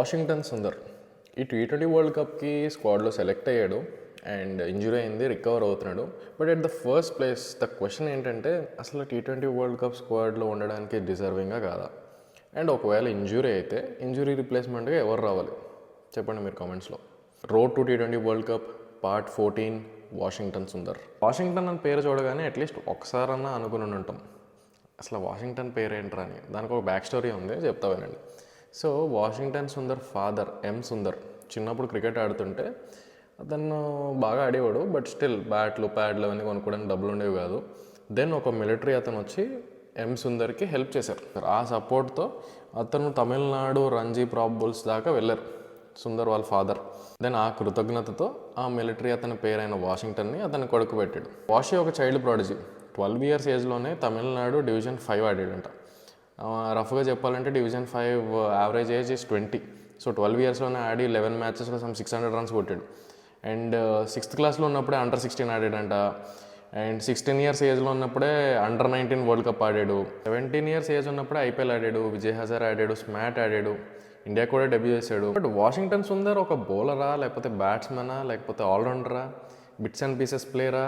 Washington Sundar ఈ T20 world కప్కి స్క్వాడ్లో select అయ్యాడు and injury అయింది, రికవర్ అవుతున్నాడు. But at the first place the question ఏంటంటే అసలు T20 వరల్డ్ కప్ స్క్వాడ్లో ఉండడానికి డిజర్వింగా కాదా? అండ్ ఒకవేళ ఇంజురీ అయితే ఇంజురీ రిప్లేస్మెంట్గా ఎవరు రావాలి చెప్పండి మీరు కామెంట్స్లో. Road to T20 world cup part 14 Washington Sundar. Washington అని పేరు చూడగానే అట్లీస్ట్ ఒకసారన్నా అనుకుని ఉంటాం అసలు వాషింగ్టన్ పేరు ఏంట్రా అని. దానికి ఒక బ్యాక్ స్టోరీ ఉంది, చెప్తా వినండి. సో వాషింగ్టన్ సుందర్ ఫాదర్ ఎం సుందర్ చిన్నప్పుడు క్రికెట్ ఆడుతుంటే అతను బాగా ఆడేవాడు, బట్ స్టిల్ బ్యాట్లు ప్యాడ్లు అవన్నీ కొనుక్కోవడానికి డబ్బులు ఉండేవి కాదు. దెన్ ఒక మిలిటరీ అతను వచ్చి ఎం సుందర్కి హెల్ప్ చేశారు. ఆ సపోర్ట్తో అతను తమిళనాడు రంజీ ప్రాబుల్స్ దాకా వెళ్ళారు సుందర్ వాళ్ళ ఫాదర్. దెన్ ఆ కృతజ్ఞతతో ఆ మిలిటరీ అతని పేరైన వాషింగ్టన్ని అతని కొడుకు పెట్టాడు. వాషి ఒక చైల్డ్ ప్రాడజీ. 12 years ఏజ్లోనే తమిళనాడు డివిజన్ 5 ఆడాడంట. రఫ్గా చెప్పాలంటే division 5 average age is 20. So 12 yearsలోనే ఆడి 11 matchesలో 600 runs కొట్టాడు. అండ్ 6th క్లాస్లో ఉన్నప్పుడే అండర్-16 ఆడాడంట. అండ్ 16 years ఏజ్లో ఉన్నప్పుడే అండర్-19 వరల్డ్ కప్ ఆడాడు. 17 years ఏజ్ ఉన్నప్పుడే ఐపీఎల్ ఆడాడు, విజయ్ హజారే ఆడాడు, స్మాట్ ఆడాడు, ఇండియా కూడా డెబ్యూ చేశాడు. బట్ వాషింగ్టన్ సుందర్ ఒక బౌలరా, లేకపోతే బ్యాట్స్మెనా, లేకపోతే ఆల్రౌండరా, బిట్స్ అండ్ పీసెస్ ప్లేయరా?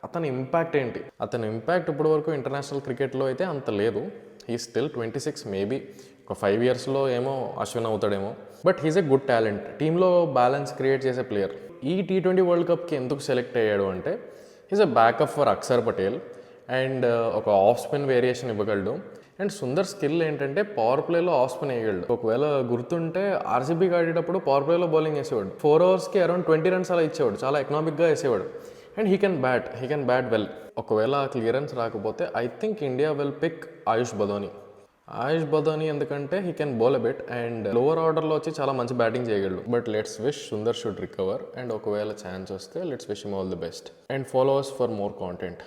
అతని ఇంపాక్ట్ ఏంటి? అతని ఇంపాక్ట్ ఇప్పటి వరకు ఇంటర్నేషనల్ క్రికెట్లో అయితే అంత లేదు. హీ స్టిల్ 26, మేబీ ఒక 5 yearsలో ఏమో అశ్విన్ అవుతాడేమో. But he's a good talent, టీంలో బ్యాలెన్స్ క్రియేట్ చేసే ప్లేయర్. ఈ T20 వరల్డ్ కప్కి ఎందుకు సెలెక్ట్ అయ్యాడు అంటే he's a backup for Axar Patel and ఒక ఆఫ్ స్పిన్ వేరియేషన్ ఇవ్వగలడు. అండ్ సుందర్ స్కిల్ ఏంటంటే పవర్ ప్లేలో ఆఫ్ స్పిన్ వేయగలడు. ఒకవేళ గుర్తుంటే ఆర్సీబీకి ఆడేటప్పుడు పవర్ ప్లేలో బౌలింగ్ వేసేవాడు. 4 hours అరౌండ్ 20 runs అలా ఇచ్చేవాడు, చాలా ఎకనామిక్గా వేసేవాడు. And he can bat well. ఒకవేళ క్లియరెన్స్ రాకపోతే I think India will pick Ayush Badoni ఎందుకంటే he can bowl a bit and lower ఆర్డర్లో వచ్చి చాలా మంచి బ్యాటింగ్ చేయగలడు. But let's wish Sundar should recover and ఒకవేళ ఛాన్స్ వస్తే let's wish him all the best and follow us for more content.